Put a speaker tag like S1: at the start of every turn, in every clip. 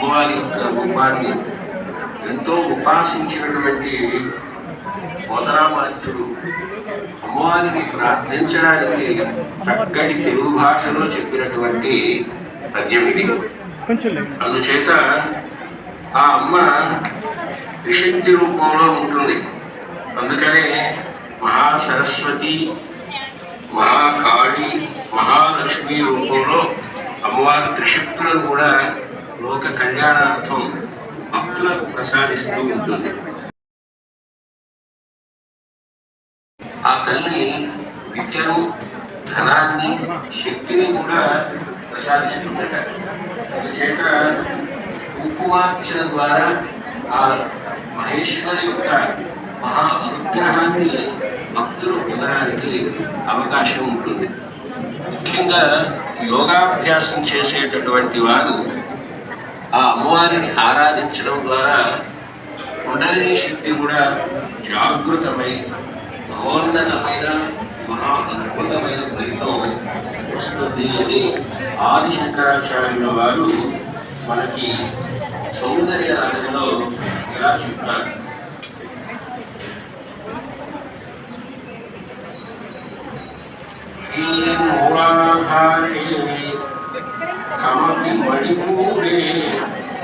S1: అమ్మవారి యొక్క రూపాన్ని ఎంతో ఉపాసించినటువంటి పోతరామాత్యుడు అమ్మవారిని ప్రార్థించడానికి చక్కటి తెలుగు భాషలో చెప్పినటువంటి పద్యం ఇది. అందుచేత ఆ అమ్మ త్రిశక్తి రూపంలో ఉంటుంది. అందుకనే మహాసరస్వతి, మహాకాళి, మహాలక్ష్మి రూపంలో అమ్మవారి త్రిశక్తులను కూడా లోక కళ్యాణార్థం భక్తులకు ప్రసాదిస్తూ ఉంటుంది. ఆ తల్లి విద్యను, ధనాన్ని, శక్తిని కూడా ప్రసాదిస్తుందట. అందుచేత కుంకుమార్చన ద్వారా ఆ మహేశ్వరి యొక్క మహా అనుగ్రహాన్ని భక్తులు పొందడానికి అవకాశం ఉంటుంది. ముఖ్యంగా యోగాభ్యాసం చేసేటటువంటి వారు ఆ అమ్మవారిని ఆరాధించడం ద్వారా కుండలిని శక్తి కూడా జాగృతమై మహోన్నతమైన మహా అద్భుతమైన ఫలితం వస్తుంది అని ఆది శంకరాచార్యుల వారు మనకి సౌందర్య రాగంలో ఇలా చెప్తారు. మూలాధారే కమపి మణిపూరే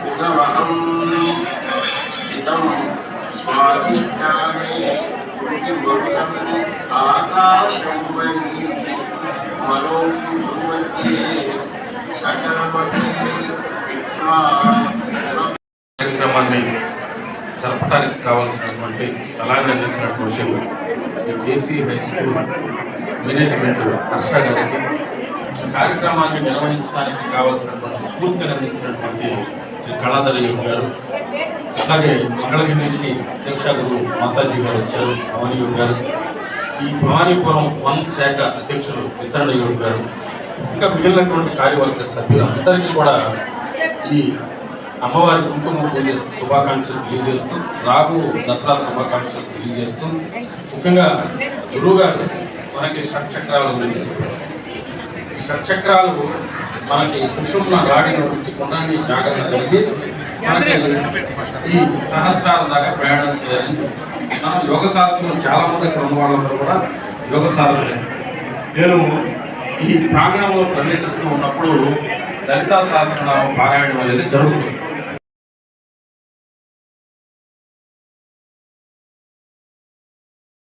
S1: ఉదవహం స్థితం స్వాధిష్టానే ఆకాశం వై మనోమధ్యే సకలమతి
S2: కార్యక్రమాన్ని జరపడానికి కావాల్సినటువంటి స్థలాన్ని అందించినటువంటి KC high school management Harsha గారికి, కార్యక్రమాన్ని నిర్వహించడానికి కావాల్సినటువంటి స్ఫూర్తిని అందించినటువంటి శ్రీ కళాధరయ్య గారు, అలాగే మంగళగిరి నుంచి అధ్యక్ష గురు మాతాజీ గారు వచ్చారు, భవానీ గారు, ఈ భవానీపురం వన్ శాఖ అధ్యక్షులు ఇతరుల గారు, ఇంకా మిగిలినటువంటి కార్యవర్గ సభ్యులందరికీ కూడా ఈ అమ్మవారి కుంకుమ పూజ శుభాకాంక్షలు తెలియజేస్తూ, రాబో దసరా శుభాకాంక్షలు తెలియజేస్తూ, ముఖ్యంగా గురువు గారు మనకి షట్చక్రాల గురించి చెప్పారు. ఈ షట్చక్రాలు మనకి సుషుమ్న రాడిన నుంచి కొండని జాగ్రత్త కలిగి మనకి ఈ సహస్రాల దాకా ప్రయాణం చేయాలి. మనం యోగ సాధకులు చాలా మంది ఇక్కడ ఉన్న వాళ్ళందరూ కూడా యోగ సాధకులే. నేను ఈ ప్రాంగణంలో ప్రవేశిస్తూ ఉన్నప్పుడు లలితా సహస్రనామ పారాయణం అనేది జరుగుతుంది.